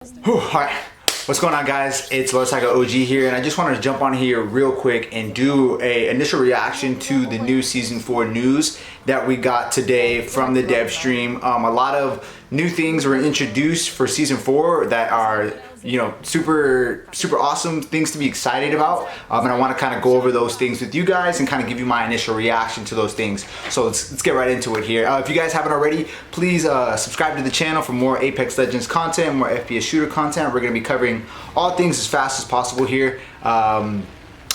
Alright, what's going on, guys? It's Losaka OG here, and I just wanted to jump on here real quick and do a initial reaction to the new Season 4 news that we got today from the dev stream. A lot of new things were introduced for Season 4 that are, you know, super awesome things to be excited about, and I want to kind of go over those things with you guys and kind of give you my initial reaction to those things. So let's get right into it here. If you guys haven't already, please subscribe to the channel for more Apex Legends content, more FPS shooter content. We're going to be covering all things as fast as possible here, and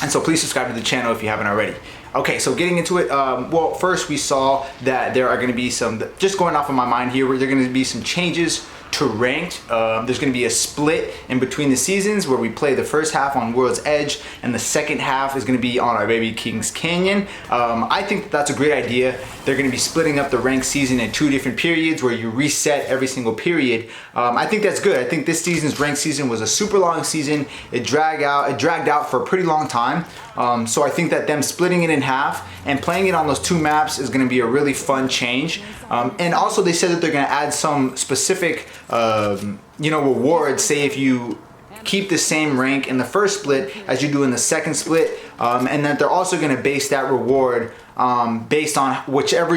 so please subscribe to the channel if you haven't already. Okay, so getting into it, well, first we saw that there are going to be some, just going off of my mind here, where there are going to be some changes to ranked. There's going to be a split in between the seasons where we play the first half on World's Edge and the second half is going to be on our baby Kings Canyon. I think that's a great idea. They're going to be splitting up the ranked season in 2 different periods where you reset every single period. I think that's good. I think this season's ranked season was a super long season. It dragged out for a pretty long time. So I think that them splitting it in half and playing it on those 2 maps is going to be a really fun change. And also they said that they're going to add some specific you know, rewards. Say if you keep the same rank in the first split as you do in the second split, and that they're also going to base that reward based on whichever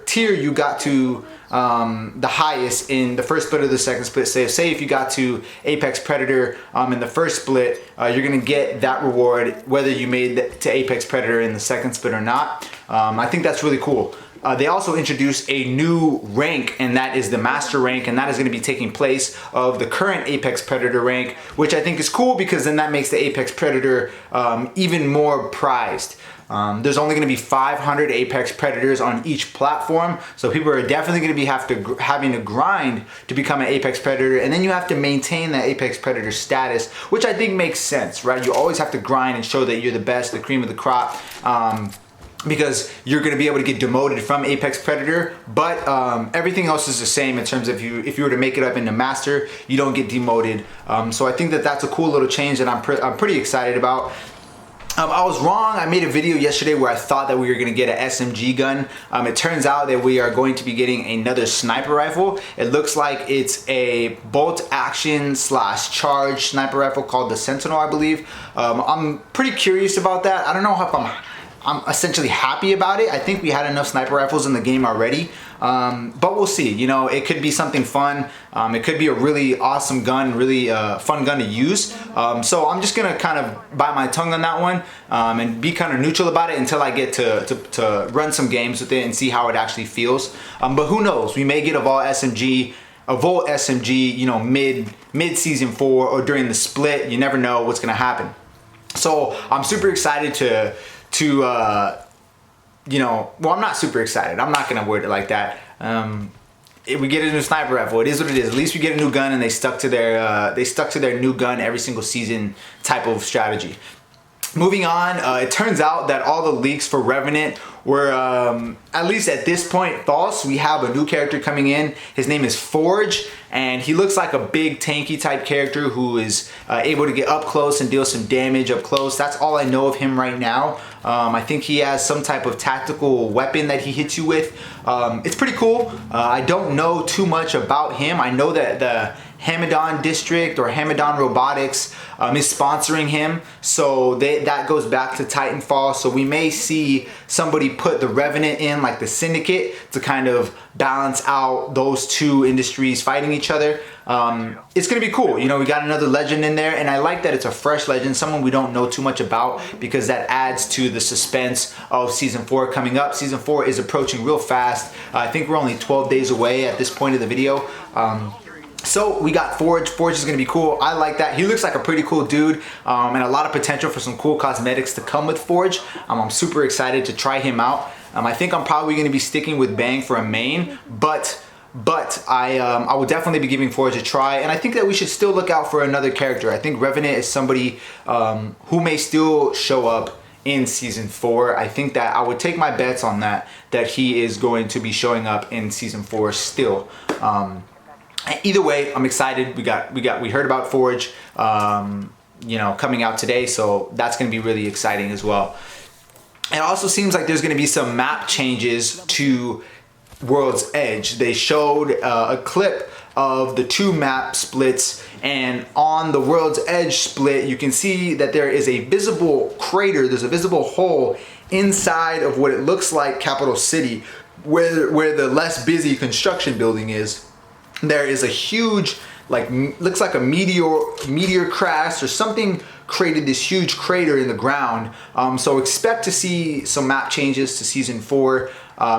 tier you got to the highest in the first split or the second split. Say if you got to Apex Predator in the first split, you're gonna get that reward whether you made it to Apex Predator in the second split or not. I think that's really cool. They also introduced a new rank, and that is the Master rank, and that is going to be taking place of the current Apex Predator rank, which I think is cool because then that makes the Apex Predator even more prized. There's only going to be 500 Apex Predators on each platform, so people are definitely going to be having to grind to become an Apex Predator, and then you have to maintain that Apex Predator status, which I think makes sense, right? You always have to grind and show that you're the best, the cream of the crop. Because you're going to be able to get demoted from Apex Predator, but everything else is the same in terms of if you were to make it up into Master, you don't get demoted. So I think that that's a cool little change that I'm pretty excited about. I was wrong. I made a video yesterday where I thought that we were going to get an SMG gun. It turns out that we are going to be getting another sniper rifle. It looks like it's a bolt action / charge sniper rifle called the Sentinel, I believe. I'm pretty curious about that. I don't know if I'm essentially happy about it. I think we had enough sniper rifles in the game already, but we'll see. You know, it could be something fun. It could be a really awesome gun, really fun gun to use. So I'm just gonna kind of bite my tongue on that one and be kind of neutral about it until I get to run some games with it and see how it actually feels. But who knows? We may get a Volt SMG, you know, mid Season 4 or during the split. You never know what's gonna happen. So I'm super excited to you know, well, I'm not super excited. I'm not gonna word it like that. If we get a new sniper rifle, it is what it is. At least we get a new gun, and they stuck to their new gun every single season type of strategy. Moving on, it turns out that all the leaks for Revenant were, at least at this point, false. We have a new character coming in. His name is Forge, and he looks like a big tanky type character who is able to get up close and deal some damage up close. That's all I know of him right now. I think he has some type of tactical weapon that he hits you with. It's pretty cool. I don't know too much about him. I know that the Hamadan District or Hamadan Robotics is sponsoring him, so that goes back to Titanfall. So we may see somebody put the Revenant in, like the Syndicate, to kind of balance out those 2 industries fighting each other. It's gonna be cool. You know, we got another legend in there, and I like that it's a fresh legend, someone we don't know too much about, because that adds to the suspense of Season 4 coming up. Season 4 is approaching real fast. I think we're only 12 days away at this point of the video. So we got Forge. Forge is going to be cool. I like that. He looks like a pretty cool dude, and a lot of potential for some cool cosmetics to come with Forge. I'm super excited to try him out. I think I'm probably going to be sticking with Bang for a main, but I will definitely be giving Forge a try, and I think that we should still look out for another character. I think Revenant is somebody who may still show up in Season 4. I think that I would take my bets on that he is going to be showing up in Season 4 still. Either way, I'm excited. We heard about Forge, you know, coming out today, so that's going to be really exciting as well. It also seems like there's going to be some map changes to World's Edge. They showed a clip of the 2 map splits, and on the World's Edge split you can see that there is a visible crater, there's a visible hole inside of what it looks like Capital City, where the less busy construction building is. There is a huge, like, looks like a meteor crash or something created this huge crater in the ground. So expect to see some map changes to Season 4,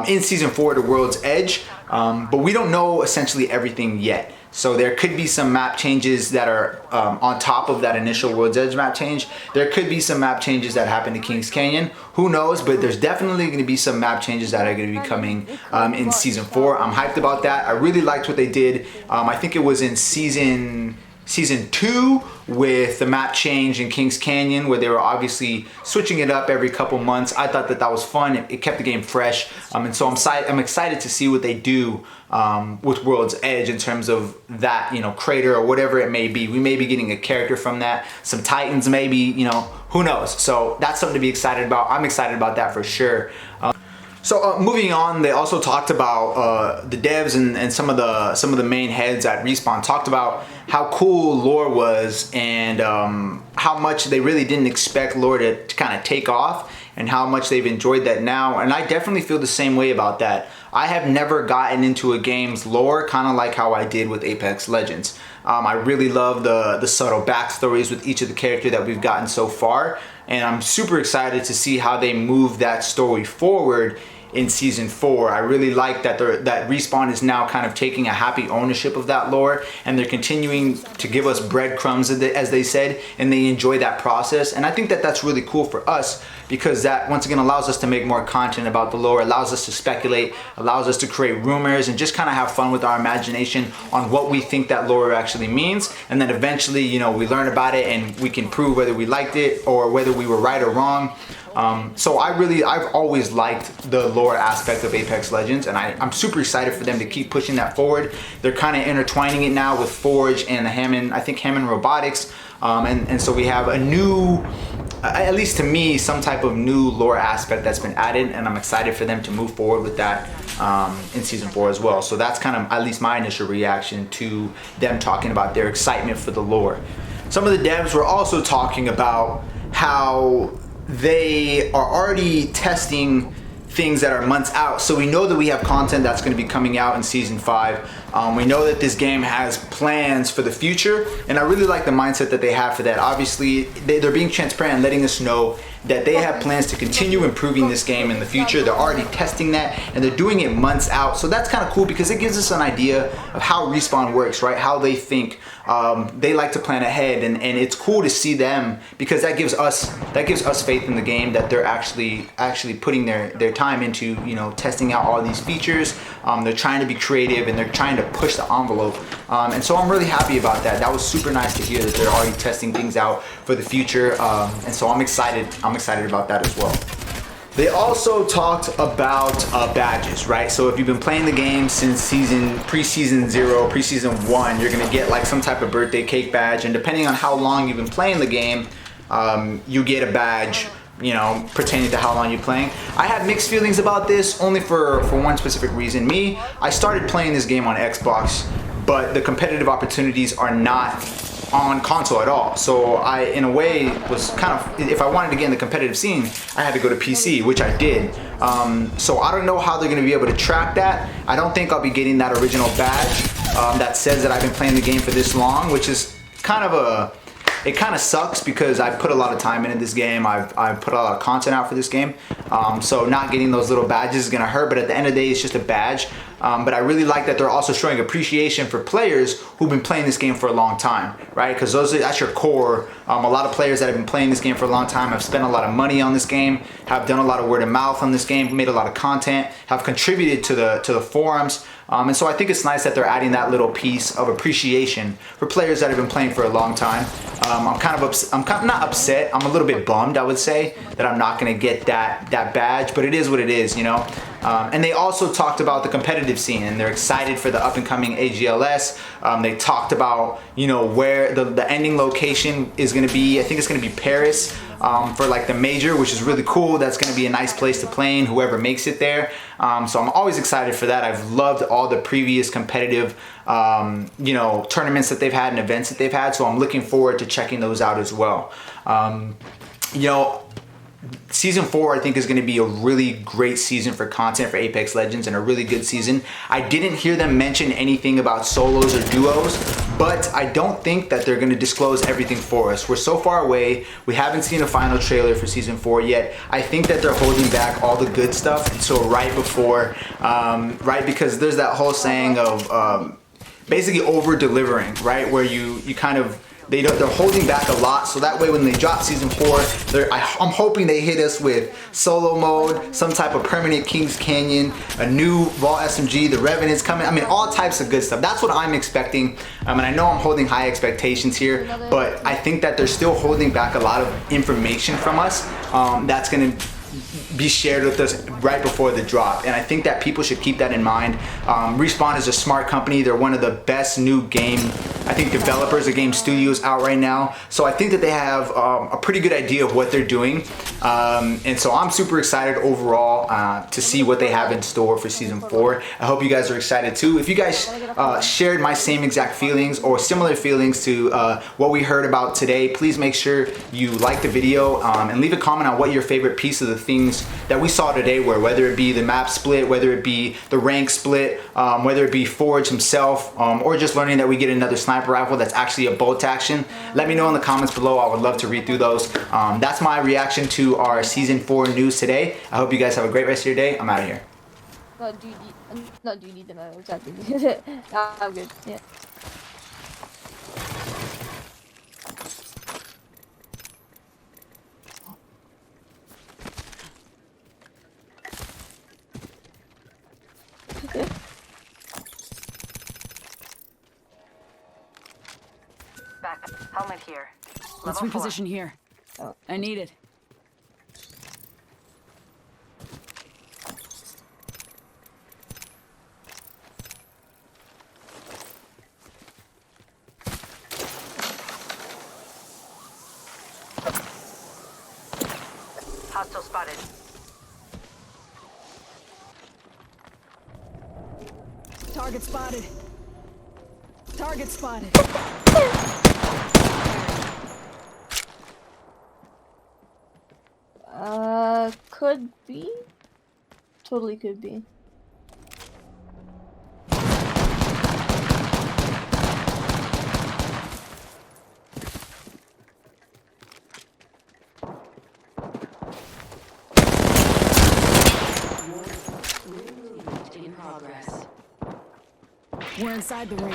in Season 4 to World's Edge, but we don't know essentially everything yet. So there could be some map changes that are on top of that initial World's Edge map change. There could be some map changes that happen to Kings Canyon. Who knows? But there's definitely going to be some map changes that are going to be coming in Season 4. I'm hyped about that. I really liked what they did. I think it was in Season 2 with the map change in Kings Canyon, where they were obviously switching it up every couple months. I thought that was fun. It kept the game fresh, and so I'm excited to see what they do with World's Edge in terms of that, you know, crater or whatever it may be. We may be getting a character from that, some Titans maybe, you know, who knows. So that's something to be excited about. I'm excited about that for sure. So moving on, they also talked about the devs and some of the main heads at Respawn talked about how cool lore was, and how much they really didn't expect lore to kind of take off, and how much they've enjoyed that now. And I definitely feel the same way about that. I have never gotten into a game's lore kind of like how I did with Apex Legends. I really love the subtle backstories with each of the characters that we've gotten so far, and I'm super excited to see how they move that story forward in Season 4. I really like that that Respawn is now kind of taking a happy ownership of that lore, and they're continuing to give us breadcrumbs, as they said, and they enjoy that process. And I think that that's really cool for us, because that once again allows us to make more content about the lore, allows us to speculate, allows us to create rumors, and just kind of have fun with our imagination on what we think that lore actually means. And then eventually, you know, we learn about it and we can prove whether we liked it or whether we were right or wrong. So I've always liked the lore aspect of Apex Legends, and I'm super excited for them to keep pushing that forward. They're kind of intertwining it now with Forge and Hammond Robotics, and so we have a new, at least to me, some type of new lore aspect that's been added, and I'm excited for them to move forward with that in Season 4 as well. So that's kind of at least my initial reaction to them talking about their excitement for the lore. Some of the devs were also talking about how they are already testing things that are months out. So we know that we have content that's going to be coming out in Season 5. We know that this game has plans for the future, and I really like the mindset that they have for that. Obviously, they're being transparent and letting us know that they have plans to continue improving this game in the future. They're already testing that, and they're doing it months out. So that's kind of cool, because it gives us an idea of how Respawn works, right? How they think. They like to plan ahead, and it's cool to see them, because that gives us faith in the game, that they're actually putting their time into, you know, testing out all these features. They're trying to be creative, and they're trying to push the envelope, and so I'm really happy about that. That was super nice to hear that they're already testing things out for the future, and so I'm excited about that as well. They also talked about badges, right? So if you've been playing the game since pre-season 0, pre-season 1, you're gonna get like some type of birthday cake badge, and depending on how long you've been playing the game, you get a badge, you know, pertaining to how long you're playing. I have mixed feelings about this, only for one specific reason. I started playing this game on Xbox, but the competitive opportunities are not on console at all. So I, in a way, was kind of, if I wanted to get in the competitive scene, I had to go to PC, which I did. So I don't know how they're going to be able to track that. I don't think I'll be getting that original badge that says that I've been playing the game for this long, which is kind of it kind of sucks, because I put a lot of time into this game. I've put a lot of content out for this game. So not getting those little badges is gonna hurt, but at the end of the day, it's just a badge. But I really like that they're also showing appreciation for players who've been playing this game for a long time, right? Because that's your core. A lot of players that have been playing this game for a long time have spent a lot of money on this game, have done a lot of word of mouth on this game, made a lot of content, have contributed to the forums. And so I think it's nice that they're adding that little piece of appreciation for players that have been playing for a long time. I'm kind of not upset. I'm a little bit bummed, I would say, that I'm not going to get that badge, but it is what it is, you know. And they also talked about the competitive scene, and they're excited for the up and coming AGLS. They talked about, you know, where the ending location is going to be. I think it's going to be Paris. for like the major, which is really cool. That's going to be a nice place to play in, whoever makes it there. So I'm always excited for that. I've loved all the previous competitive you know, tournaments that they've had and events that they've had, so I'm looking forward to checking those out as well. You know, Season 4 I think is going to be a really great season for content for Apex Legends, and a really good season. I didn't hear them mention anything about solos or duos, but I don't think that they're going to disclose everything for us. We're so far away. We haven't seen a final trailer for Season 4 yet. I think that they're holding back all the good stuff until right before, right, because there's that whole saying of basically over delivering, right, where you kind of they're holding back a lot, so that way when they drop Season 4, I'm hoping they hit us with solo mode, some type of permanent Kings Canyon, a new Vault SMG, the Revenant's coming. I mean, all types of good stuff. That's what I'm expecting, and I know I'm holding high expectations here, but I think that they're still holding back a lot of information from us that's going to be shared with us right before the drop, and I think that people should keep that in mind. Respawn is a smart company. They're one of the best new game, I think, developers or game studios out right now, so I think that they have a pretty good idea of what they're doing, and so I'm super excited overall to see what they have in store for Season 4. I hope you guys are excited too. If you guys shared my same exact feelings or similar feelings to what we heard about today, please make sure you like the video and leave a comment on what your favorite piece of the things that we saw today were, whether it be the map split, whether it be the rank split, whether it be Forge himself, or just learning that we get another sniper rifle that's actually a bolt action. Let me know in the comments below. I would love to read through those. That's my reaction to our Season 4 news today. I hope you guys have a great rest of your day. I'm out of here. No, do you need to know exactly? I'm good. Yeah. Back. Helmet here. Let's reposition here. Oh. I need it. Hostile spotted. Target spotted. Target spotted. Could be. Totally could be. In progress. We're inside the ring.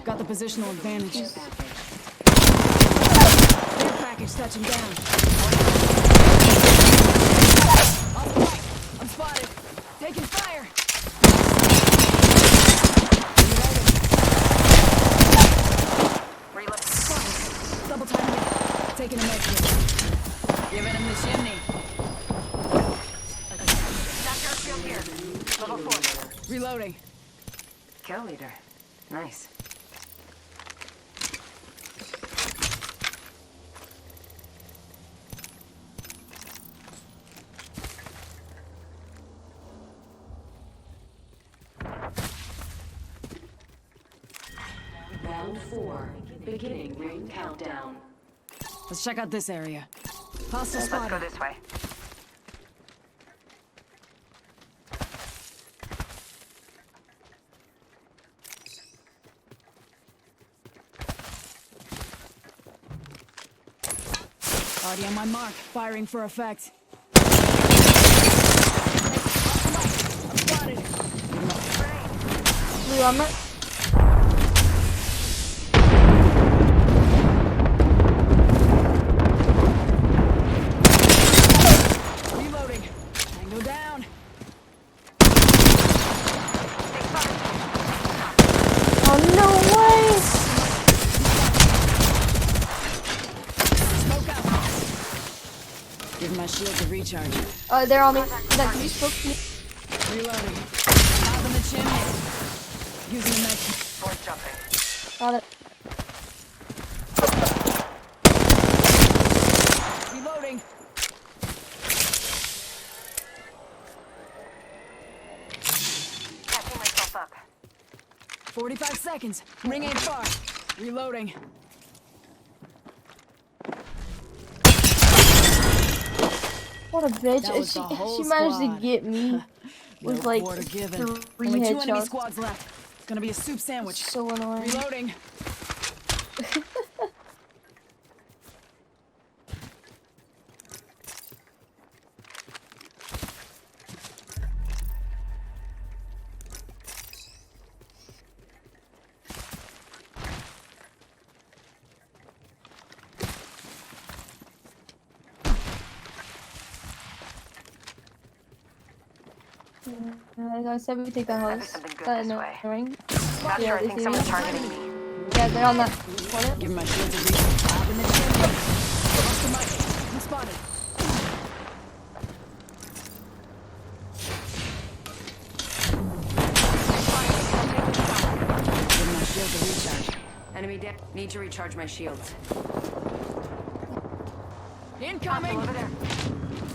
Got the positional advantage. Air package touching down. On the right. I'm spotted. Taking fire. Reload. Spotted. Double time hit. Taking a med kit. Giving him the chimney. Doctor shield here. Level 4. Reloading. Kill leader. Nice. Round 4. Beginning ring countdown. Let's check out this area. Hostile Let's go spotted. this way. Already on my mark. Firing for effect. I'm spotted. Blue armor. Reloading. Tango down. Oh no way! Smoke out. Give my shield a recharge. Oh, they're on me. That you spoke to me. Reloading. Top in the chimney. Using a med kit. Force jumping. Got it. Reloading. 45 seconds. Ring ain't far. Reloading. What a bitch. That was the whole She managed to squad. get me with No like quarter given. 3 Only 2 enemy headshots. squads left. It's gonna be a soup sandwich. So annoying. Reloading. I said we take the house. something good That this way. annoying. Not Yeah, sure. I they think see someone's me. targeting me. Yeah, they're on that corner. Give my shields a reach. Up in the chimney. Lost the mic. I'm spotted. Give my shields a recharge. Enemy dead. Need to recharge my shields. Incoming! Over there.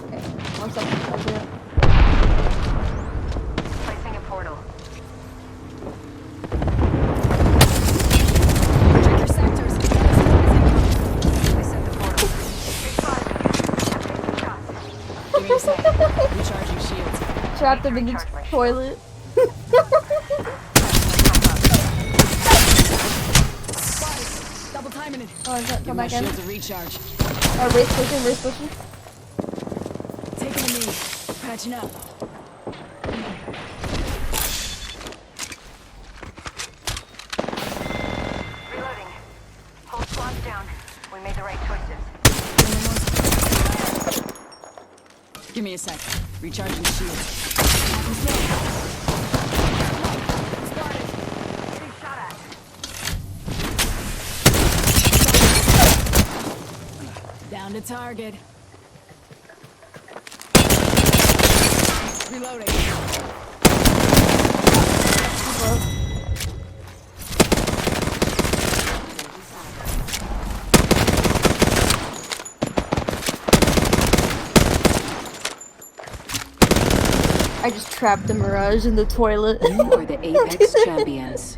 Okay, 1 second. I'll do it. Placing a portal. Check your sectors. I set the portal. Big five. I'm taking shots. Give me a sec. Recharging shields. Trapped them in the Recharge my toilet. Spotted. Double timing it. Oh, Give come my back in. shields a recharge. Race pushing, race pushing. Taking a knee. Patching up. Reloading. Whole squad's down. We made the right choices. Give me a sec. Recharging shields. Getting shot at. Down to target. Reloading. I just trapped the Mirage in the toilet. You are the Apex champions.